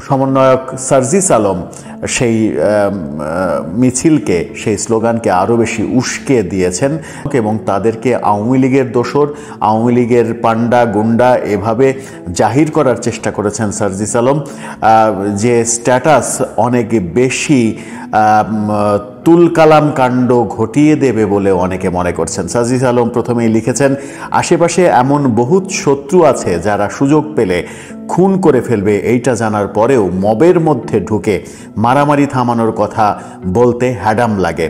সমন্বয়ক সার্জিস আলম সেই মিছিলকে, সেই স্লোগানকে আরও বেশি উস্কে দিয়েছেন এবং তাদেরকে আওয়ামী লীগের দোসর, আওয়ামী লীগের পান্ডা গুন্ডা এভাবে জাহির করার চেষ্টা করেছেন সার্জিস আলম, যে স্ট্যাটাস অনেক বেশি তুলকালাম কাণ্ড ঘটিয়ে দেবে বলে অনেকে মনে করছেন। সার্জিস আলম প্রথমেই লিখেছেন, আশেপাশে এমন বহুত শত্রু আছে যারা সুযোগ পেলে খুন করে ফেলবে, এইটা জানার পরেও মবের মধ্যে ঢুকে মারামারি থামানোর কথা বলতে হ্যাডাম লাগে।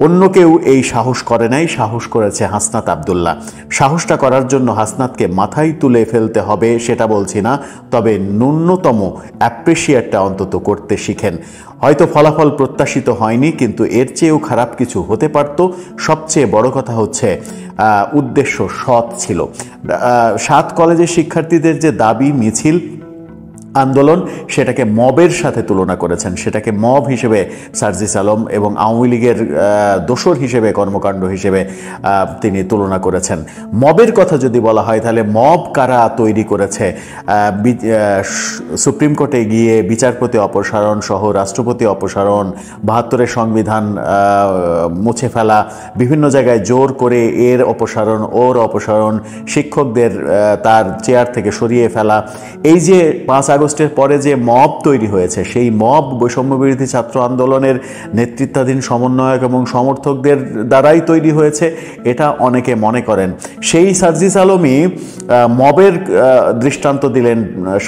অন্য কেউ এই সাহস করে নাই, সাহস করেছে হাসনাত আবদুল্লাহ। সাহসটা করার জন্য হাসনাতকে মাথায় তুলে ফেলতে হবে সেটা বলছি না, তবে ন্যূনতম অ্যাপ্রিসিয়েটটা অন্তত করতে শিখেন। হয়তো ফলাফল প্রত্যাশিত হয়নি, কিন্তু এর চেয়েও খারাপ কিছু হতে পারত। সবচেয়ে বড় কথা হচ্ছে উদ্দেশ্য সৎ ছিল। 7 কলেজের শিক্ষার্থীদের যে দাবি, মিছিল, আন্দোলন, সেটাকে মবের সাথে তুলনা করেছেন। সেটাকে মব হিসেবে সার্জিস আলম এবং আওয়ামী লীগের দোসর হিসেবে, কর্মকাণ্ড হিসেবে তিনি তুলনা করেছেন। মবের কথা যদি বলা হয় তাহলে মব কারা তৈরি করেছে? সুপ্রিম কোর্টে গিয়ে বিচারপতি অপসারণ সহ রাষ্ট্রপতি অপসারণ, 72-এর সংবিধান মুছে ফেলা, বিভিন্ন জায়গায় জোর করে এর অপসারণ ওর অপসারণ, শিক্ষকদের তার চেয়ার থেকে সরিয়ে ফেলা, এই যে 5 আগস্টের পরে যে মব তৈরি হয়েছে, সেই মব বৈষম্যবিরোধী ছাত্র আন্দোলনের নেতৃত্বাধীন সমন্বয়ক এবং সমর্থকদের দ্বারাই তৈরি হয়েছে, এটা অনেকে মনে করেন। সেই সার্জিস আলমই মবের দৃষ্টান্ত দিলেন।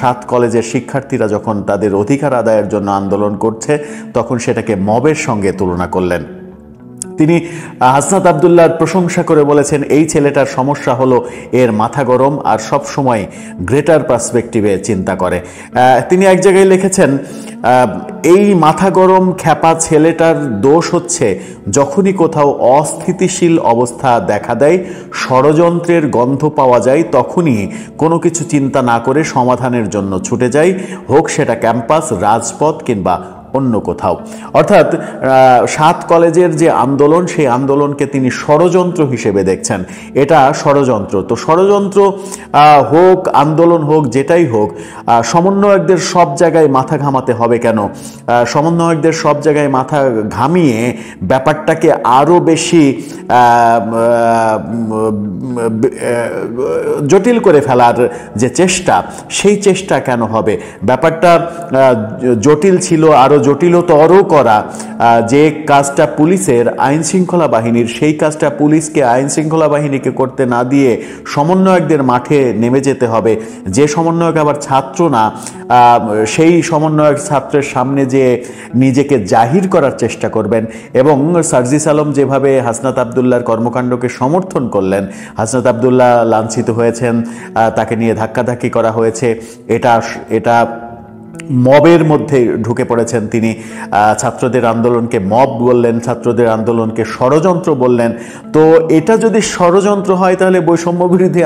7 কলেজের শিক্ষার্থীরা যখন তাদের অধিকার আদায়ের জন্য আন্দোলন করছে, তখন সেটাকে মবের সঙ্গে তুলনা করলেন। তিনি হাসনাত আবদুল্লাহর প্রশংসা করে বলেছেন, এই ছেলেটার সমস্যা হলো এর মাথা গরম আর সব সময় গ্রেটার পার্সপেক্টিভে চিন্তা করে। তিনি এক জায়গায় লিখেছেন, এই মাথা গরম খ্যাপা ছেলেটার দোষ হচ্ছে যখনই কোথাও অস্থিতিশীল অবস্থা দেখা দেয়, ষড়যন্ত্রের গন্ধ পাওয়া যায়, তখনই কোনো কিছু চিন্তা না করে সমাধানের জন্য ছুটে যায়, হোক সেটা ক্যাম্পাস, রাজপথ কিংবা অন্য কোথাও। অর্থাৎ 7 কলেজের যে আন্দোলন, সেই আন্দোলনকে তিনি ষড়যন্ত্র হিসেবে দেখছেন। এটা ষড়যন্ত্র। তো ষড়যন্ত্র হোক, আন্দোলন হোক, যেটাই হোক, সমন্বয়কদের সব জায়গায় মাথা ঘামাতে হবে কেন? সমন্বয়কদের সব জায়গায় মাথা ঘামিয়ে ব্যাপারটাকে আরও বেশি জটিল করে ফেলার যে চেষ্টা, সেই চেষ্টা কেন হবে? ব্যাপারটা জটিল ছিল, আরও জটিলতর করা। যে কাজটা পুলিশের, আইন শৃঙ্খলা বাহিনীর, সেই কাজটা পুলিশকে, আইন শৃঙ্খলা বাহিনীকে করতে না দিয়ে সমন্বয়কদের মাঠে নেমে যেতে হবে। যে সমন্বয়ক আবার ছাত্র না, সেই সমন্বয়ক ছাত্রের সামনে যে নিজেকে জাহির করার চেষ্টা করবেন। এবং সার্জিস আলম যেভাবে হাসনাত আবদুল্লাহর কর্মকাণ্ডকে সমর্থন করলেন, হাসনাত আবদুল্লাহ লাঞ্ছিত হয়েছেন, তাকে নিয়ে ধাক্কাধাক্কি করা হয়েছে, এটা মবের মধ্যে ঢুকে পড়েছেন তিনি। ছাত্রদের আন্দোলনকে মব বললেন, ছাত্রদের আন্দোলনকে ষড়যন্ত্র বললেন। তো এটা যদি ষড়যন্ত্র হয়, তাহলে বৈষম্য বিরোধী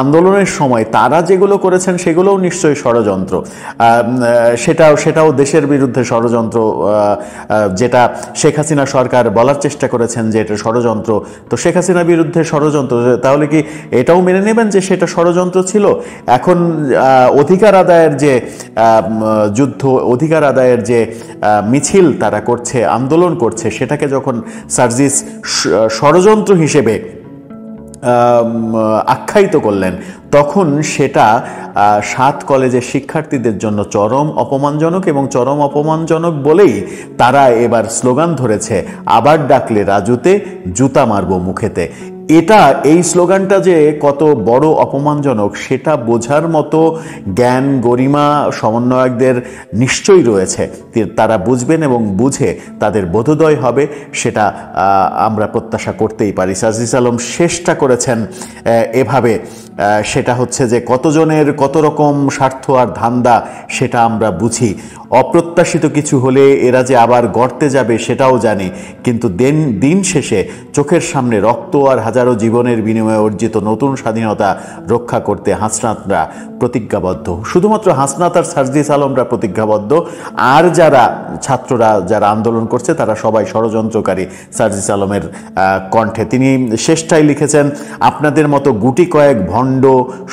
আন্দোলনের সময় তারা যেগুলো করেছেন সেগুলোও নিশ্চয়ই ষড়যন্ত্র। সেটাও দেশের বিরুদ্ধে ষড়যন্ত্র, যেটা শেখ হাসিনা সরকার বলার চেষ্টা করেছেন যে এটা ষড়যন্ত্র। তো শেখ হাসিনার বিরুদ্ধে ষড়যন্ত্র, তাহলে কি এটাও মেনে নেবেন যে সেটা ষড়যন্ত্র ছিল? এখন অধিকার আদায়ের যে যুদ্ধ, অধিকার আদায়ের যে মিছিল তারা করছে, আন্দোলন করছে, সেটাকে যখন সার্জিস ষড়যন্ত্র হিসেবে আখ্যায়িত করলেন, তখন সেটা 7 কলেজের শিক্ষার্থীদের জন্য চরম অপমানজনক। এবং চরম অপমানজনক বলেই তারা এবার স্লোগান ধরেছে, আবার ডাকলে রাজুতে, জুতা মারবো মুখেতে। এই স্লোগানটা যে কত বড় অপমানজনক, সেটা বোঝার মতো জ্ঞান, গরিমা সমন্বয়কদের নিশ্চয়ই রয়েছে। তারা বুঝবেন এবং বুঝে তাদের বোধোদয় হবে, সেটা আমরা প্রত্যাশা করতেই পারি। সার্জিস আলম শেষটা করেছেন এভাবে, সেটা হচ্ছে যে কতজনের কত রকম স্বার্থ আর ধান্দা সেটা আমরা বুঝি। অপ্রত্যাশিত কিছু হলে এরা যে আবার গর্তে যাবে সেটাও জানি, কিন্তু দিন শেষে চোখের সামনে রক্ত আর হাজারো জীবনের বিনিময়ে অর্জিত নতুন স্বাধীনতা রক্ষা করতে হাসনাতরা প্রতিজ্ঞাবদ্ধ। শুধুমাত্র হাসনাত আর সার্জিস আলমরা প্রতিজ্ঞাবদ্ধ, আর ছাত্ররা যারা আন্দোলন করছে তারা সবাই ষড়যন্ত্রকারী। সার্জিস আলমের কণ্ঠে তিনি শেষটাই লিখেছেন, আপনাদের মতো গুটি কয়েক ভণ্ড ভণ্ড,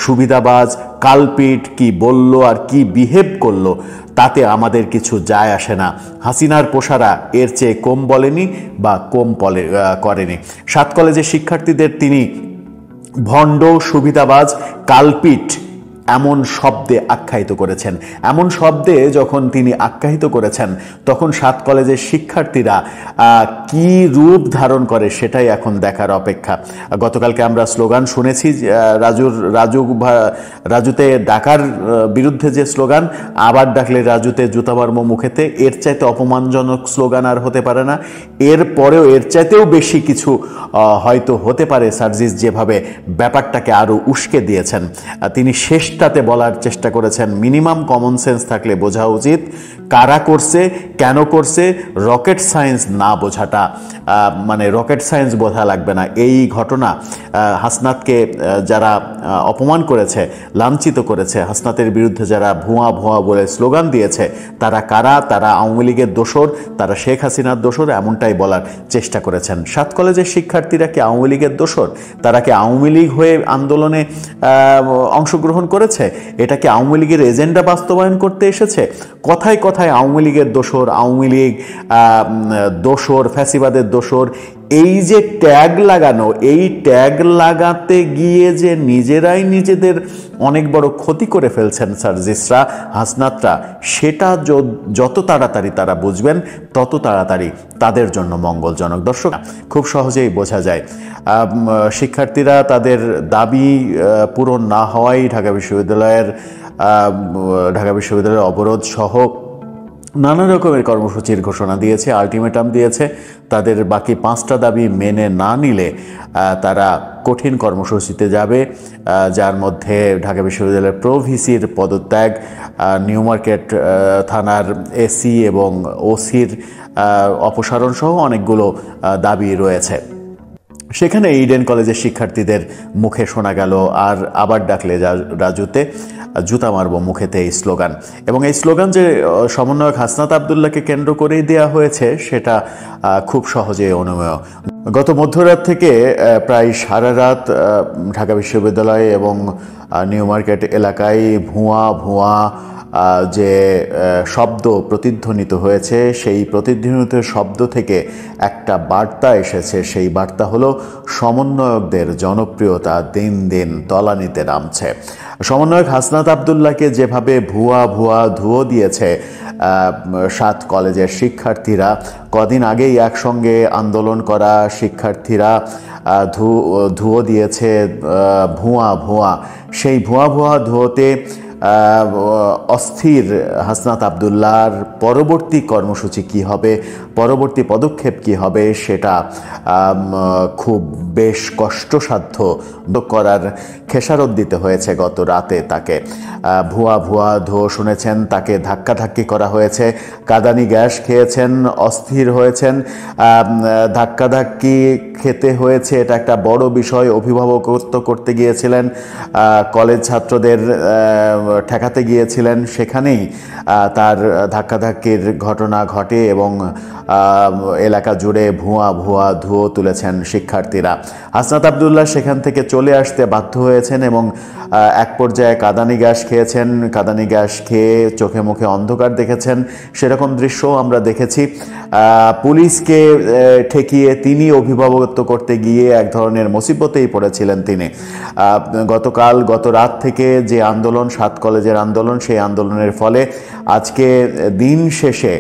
সুবিধাবাজ, কালপিট কি বলল আর কি বিহেভ করলো তাতে আমাদের কিছু যায় আসে না। হাসিনার পোষারা এর চেয়ে কম বলেনি বা কম করেনি। 7 কলেজের শিক্ষার্থীদের তিনি ভণ্ড, সুবিধাবাজ, কালপিট এমন শব্দে আখ্যায়িত করেছেন। এমন শব্দে যখন তিনি আখ্যায়িত করেছেন তখন 7 কলেজের শিক্ষার্থীরা কি রূপ ধারণ করে সেটাই এখন দেখার অপেক্ষা। গতকালকে আমরা স্লোগান শুনেছি, রাজুতে ডাকার বিরুদ্ধে যে স্লোগান, আবার ডাকলে রাজুতে জুতা মারবো মুখেতে, এর চাইতে অপমানজনক স্লোগান আর হতে পারে না। এরপরেও এর চাইতেও বেশি কিছু হয়তো হতে পারে। সার্জিস যেভাবে ব্যাপারটাকে আরও উস্কে দিয়েছেন, তিনি শেষটাতে বলার চেষ্টা করেছেন মিনিমাম কমন সেন্স থাকলে বোঝা উচিত কারা করছে, কেন করছে। রকেট সায়েন্স না বোঝাটা, মানে রকেট সায়েন্স বোঝা লাগবে না। এই ঘটনা হাসনাতকে যারা অপমান করেছে, লাঞ্ছিত করেছে, হাসনাতের বিরুদ্ধে যারা ভুয়া ভুয়া বলে স্লোগান দিয়েছে, তারা কারা? তারা আওয়ামী লীগের দোসর, তারা শেখ হাসিনার দোসর, এমনটাই বলার চেষ্টা করেছেন। 7 কলেজের শিক্ষার্থীরা কি আওয়ামী লীগের দোসর? তারা কি আওয়ামী লীগ হয়ে আন্দোলনে অংশগ্রহণ করেছে? এটা কি আওয়ামী লীগের এজেন্ডা বাস্তবায়ন করতে এসেছে? কথায় কথায় আওয়ামী লীগের দোসর, আওয়ামী লীগ দোসর, ফ্যাসিবাদের দোসর, এই যে ট্যাগ লাগানো, এই ট্যাগ লাগাতে গিয়ে যে নিজেরাই নিজেদের অনেক বড় ক্ষতি করে ফেলছেন সার্জিসরা, হাসনাতরা, সেটা যত তাড়াতাড়ি তারা বুঝবেন তত তাড়াতাড়ি তাদের জন্য মঙ্গলজনক। দর্শক, খুব সহজেই বোঝা যায় শিক্ষার্থীরা তাদের দাবি পূরণ না হওয়ায় ঢাকা বিশ্ববিদ্যালয়ের অবরোধ সহ নানা রকমের কর্মসূচির ঘোষণা দিয়েছে, আলটিমেটাম দিয়েছে। তাদের বাকি 5টা দাবি মেনে না নিলে তারা কঠিন কর্মসূচিতে যাবে, যার মধ্যে ঢাকা বিশ্ববিদ্যালয়ের প্রভিসির পদত্যাগ, নিউ মার্কেট থানার এসি এবং ওসির অপসারণ সহ অনেকগুলো দাবি রয়েছে। সেখানে ইডেন কলেজের শিক্ষার্থীদের মুখে শোনা গেল আর আবার ডাকলে রাজুতে জুতা মারবো মুখেতে এই স্লোগান। এবং এই স্লোগান যে সমন্বয়ক হাসনাত আবদুল্লাহকে কেন্দ্র করেই দেয়া হয়েছে সেটা খুব সহজেই অনুমেয়। গত মধ্যরাত থেকে প্রায় সারা রাত ঢাকা বিশ্ববিদ্যালয় এবং নিউ মার্কেট এলাকায় ভুয়া যে শব্দ প্রতিধ্বনিত হয়েছে, সেই প্রতিধ্বনিত শব্দ থেকে একটা বার্তা এসেছে। সেই বার্তা হলো সমন্বয়কদের জনপ্রিয়তা দিন দিন তলানিতে নামছে। সমন্বয়ক হাসনাত আবদুল্লাহকে যেভাবে ভুয়া ধুয়ো দিয়েছে 7 কলেজের শিক্ষার্থীরা, কদিন আগেই একসঙ্গে আন্দোলন করা শিক্ষার্থীরা ধুয়ো দিয়েছে ভুয়া। সেই ভুয়া ধুয়োতে অস্থির হাসনাত আবদুল্লাহর পরবর্তী কর্মসূচি কি হবে, পরবর্তী পদক্ষেপ কি হবে, সেটা খুব বেশ কষ্টসাধ্য করার খেসারত দিতে হয়েছে গত রাতে তাকে। ভুয়া ধোঁ শুনেছেন, তাকে ধাক্কাধাক্কি করা হয়েছে, কাঁদানি গ্যাস খেয়েছেন, অস্থির হয়েছেন, ধাক্কাধাক্কি খেতে হয়েছে, এটা একটা বড় বিষয়। অভিভাবকত্ব করতে গিয়েছিলেন, কলেজ ছাত্রদের ঠেকাতে গিয়েছিলেন, সেখানেই তার ধাক্কাধাক্কির ঘটনা ঘটে এবং এলাকা জুড়ে ভুয়া ধুয়ো তুলেছেন শিক্ষার্থীরা। হাসনাত আবদুল্লাহ সেখান থেকে চলে আসতে বাধ্য হয়েছেন এবং এক পর্যায়ে কাঁদানি গ্যাস খেয়েছেন। কাঁদানি গ্যাস খেয়ে চোখে মুখে অন্ধকার দেখেছেন, সেরকম দৃশ্যও আমরা দেখেছি। পুলিশকে ঠেকিয়ে তিনি অভিভাবকত্ব করতে গিয়ে এক ধরনের মুসিবতেই পড়েছিলেন তিনি। গত রাত থেকে যে আন্দোলন, 7 কলেজের আন্দোলন, সেই আন্দোলনের ফলে আজকে দিন শেষে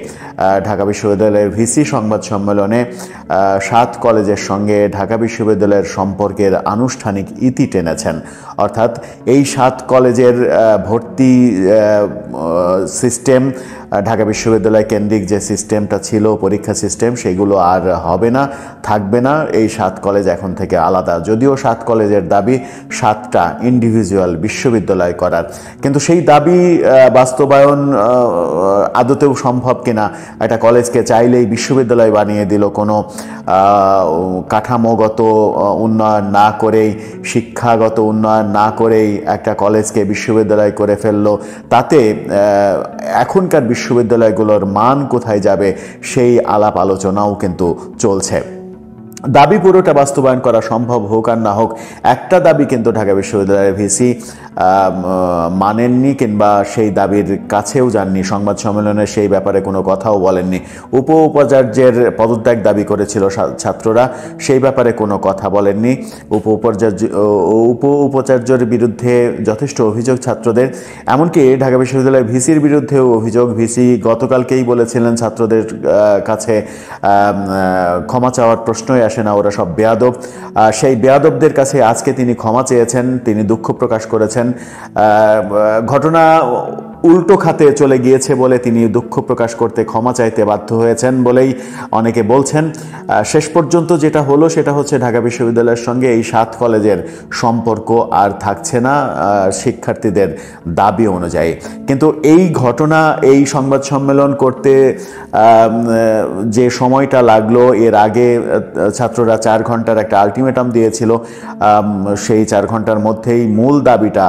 ঢাকা বিশ্ববিদ্যালয়ের ভিসি সংবাদ সম্মেলনে 7 কলেজের সঙ্গে ঢাকা বিশ্ববিদ্যালয়ের সম্পর্কের আনুষ্ঠানিক ইতি টেনেছেন। অর্থাৎ এই 7 কলেজের ভর্তি সিস্টেম, ঢাকা বিশ্ববিদ্যালয় কেন্দ্রিক যে সিস্টেমটা ছিল পরীক্ষা সিস্টেম, সেগুলো আর হবে না, থাকবে না। এই 7 কলেজ এখন থেকে আলাদা। যদিও 7 কলেজের দাবি 7টা ইন্ডিভিজুয়াল বিশ্ববিদ্যালয় করার, কিন্তু সেই দাবি বাস্তবায়ন আদতেও সম্ভব কিনা, একটা কলেজকে চাইলেই বিশ্ববিদ্যালয় বানিয়ে দিল, কোনো কাঠামোগত উন্নয়ন না করেই, শিক্ষাগত উন্নয়ন না করেই একটা কলেজকে বিশ্ববিদ্যালয় করে ফেললো, তাতে এখনকার বিশ্ববিদ্যালয়গুলোর মান কোথায় যাবে সেই আলাপ আলোচনাও কিন্তু চলছে। দাবি পুরোটা বাস্তবায়ন করা সম্ভব হোক আর না হোক, একটা দাবি কিন্তু ঢাকা বিশ্ববিদ্যালয়ের ভিসি মানেননি কিংবা সেই দাবির কাছেও যাননি। সংবাদ সম্মেলনে সেই ব্যাপারে কোনো কথাও বলেননি। উপাচার্যের পদত্যাগ দাবি করেছিল ছাত্ররা, সেই ব্যাপারে কোনো কথা বলেননি। উপাচার্যের বিরুদ্ধে যথেষ্ট অভিযোগ ছাত্রদের, এমনকি ঢাকা বিশ্ববিদ্যালয়ের ভিসির বিরুদ্ধেও অভিযোগ। ভিসি গতকালকেই বলেছিলেন ছাত্রদের কাছে ক্ষমা চাওয়ার প্রশ্নই আসে না, ওরা সব বেয়াদব। সেই বেয়াদবদের কাছে আজকে তিনি ক্ষমা চেয়েছেন, তিনি দুঃখ প্রকাশ করেছেন। ঘটনা উল্টো খাতে চলে গিয়েছে বলে তিনি দুঃখ প্রকাশ করতে, ক্ষমা চাইতে বাধ্য হয়েছেন বলেই অনেকে বলছেন। শেষ পর্যন্ত যেটা হলো সেটা হচ্ছে ঢাকা বিশ্ববিদ্যালয়ের সঙ্গে এই 7 কলেজের সম্পর্ক আর থাকছে না শিক্ষার্থীদের দাবি অনুযায়ী। কিন্তু এই ঘটনা, এই সংবাদ সম্মেলন করতে যে সময়টা লাগলো, এর আগে ছাত্ররা 4 ঘন্টার একটা আলটিমেটাম দিয়েছিল, সেই 4 ঘন্টার মধ্যেই মূল দাবিটা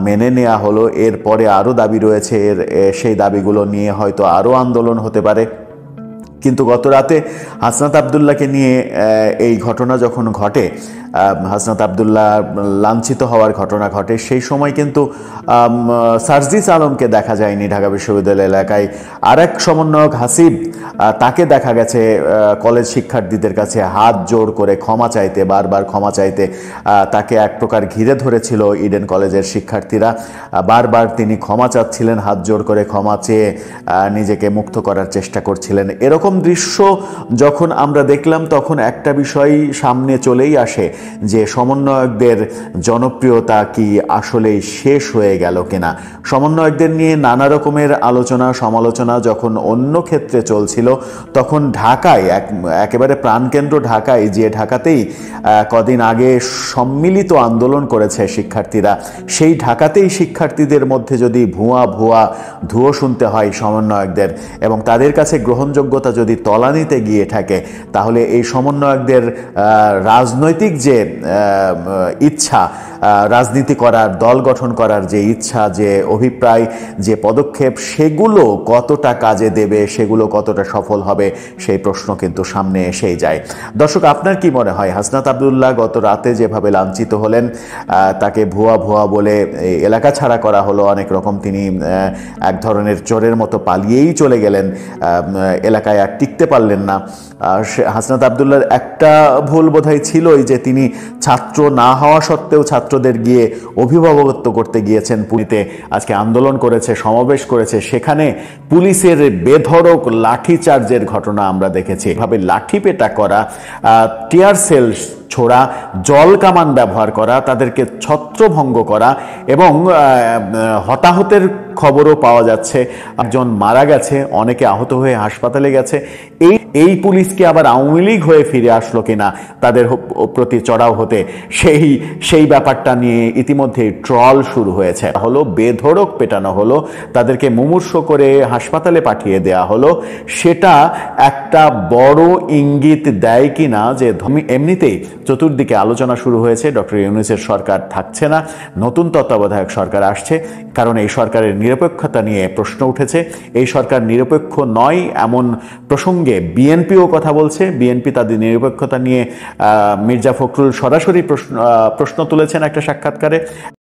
মেনে নেওয়া হলো। এরপরে আরও দাবি রয়েছে, সেই দাবিগুলো নিয়ে হয়তো আরও আন্দোলন হতে পারে। কিন্তু গত রাতে হাসনাত আবদুল্লাহকে নিয়ে এই ঘটনা যখন ঘটে, হাসনাত আবদুল্লাহ লাঞ্ছিত হওয়ার ঘটনা ঘটে, সেই সময় কিন্তু সার্জিস আলমকে দেখা যায়নি ঢাকা বিশ্ববিদ্যালয় এলাকায়। আরেক সমন্বয়ক হাসিব, তাকে দেখা গেছে কলেজ শিক্ষার্থীদের কাছে হাত জোর করে ক্ষমা চাইতে, বারবার ক্ষমা চাইতে। তাকে এক প্রকার ঘিরে ধরেছিল ইডেন কলেজের শিক্ষার্থীরা, বারবার তিনি ক্ষমা চাচ্ছিলেন, হাত জোর করে ক্ষমা চেয়ে নিজেকে মুক্ত করার চেষ্টা করছিলেন। এরকম দৃশ্য যখন আমরা দেখলাম, তখন একটা বিষয় সামনে চলেই আসে যে সমন্বয়কদের জনপ্রিয়তা কি আসলেই শেষ হয়ে গেল কিনা। সমন্বয়কদের নিয়ে নানা রকমের আলোচনা সমালোচনা যখন অন্য ক্ষেত্রে চলছিল, তখন ঢাকায় একেবারে প্রাণকেন্দ্র ঢাকায়, যে ঢাকাতেই কদিন আগে সম্মিলিত আন্দোলন করেছে শিক্ষার্থীরা, সেই ঢাকাতেই শিক্ষার্থীদের মধ্যে যদি ধুয়ো শুনতে হয় সমন্বয়কদের এবং তাদের কাছে গ্রহণযোগ্যতা যদি তলানিতে গিয়ে থাকে, তাহলে এই সমন্বয়কদের রাজনৈতিক যে ইচ্ছা, রাজনীতি করার, দল গঠন করার যে ইচ্ছা, যে অভিপ্রায়, যে পদক্ষেপ, সেগুলো কতটা কাজে দেবে, সেগুলো কতটা সফল হবে, সেই প্রশ্ন কিন্তু সামনে এসেই যায়। দর্শক, আপনার কি মনে হয় হাসনাত আবদুল্লাহ গত রাতে যেভাবে লাঞ্ছিত হলেন, তাকে ভুয়া বলে এলাকা ছাড়া করা হলো, অনেক রকম তিনি এক ধরনের চোরের মতো পালিয়েই চলে গেলেন, এলাকায় আর টিকতে পারলেন না। হাসনাত আবদুল্লাহর একটা ভুল বোধহয় ছিলই যে তিনি ছাত্র না হওয়া সত্ত্বেও ছাত্রদের গিয়ে অভিভাবকত্ব করতে গিয়েছেন। পুলিতে আজকে আন্দোলন করেছে, সমাবেশ করেছে, সেখানে পুলিশের বেধড়ক লাঠিচার্জের ঘটনা আমরা দেখেছি। এভাবে লাঠিপেটা করা, টিয়ার সেল ছোড়া, জল কামান ব্যবহার করা, তাদেরকে ছত্রভঙ্গ করা এবং হতাহতের খবরও পাওয়া যাচ্ছে। একজন মারা গেছে, অনেকে আহত হয়ে হাসপাতালে গেছে। এই পুলিশকে আবার আওয়ামী লীগ হয়ে ফিরে আসলো কিনা তাদের প্রতি চড়াও হতে, সেই ব্যাপারটা নিয়ে ইতিমধ্যেই ট্রল শুরু হয়েছে। হলো বেধড়ক পেটানো হলো, তাদেরকে মুমূর্ষ করে হাসপাতালে পাঠিয়ে দেয়া হলো। সেটা একটা বড় ইঙ্গিত দেয় কিনা যে এমনিতেই চতুর্দিকে আলোচনা শুরু হয়েছে, ডক্টর ইউনূসের সরকার থাকছে না, নতুন তত্ত্বাবধায়ক সরকার আসছে। কারণ এই সরকারের নিরপেক্ষতা নিয়ে প্রশ্ন উঠেছে। এই সরকার নিরপেক্ষ নয় এমন প্রসঙ্গে বিএনপিও কথা বলছে। বিএনপি তাদের নিরপেক্ষতা নিয়ে মির্জা ফখরুল সরাসরি প্রশ্ন তুলেছেন একটা সাক্ষাৎকারে।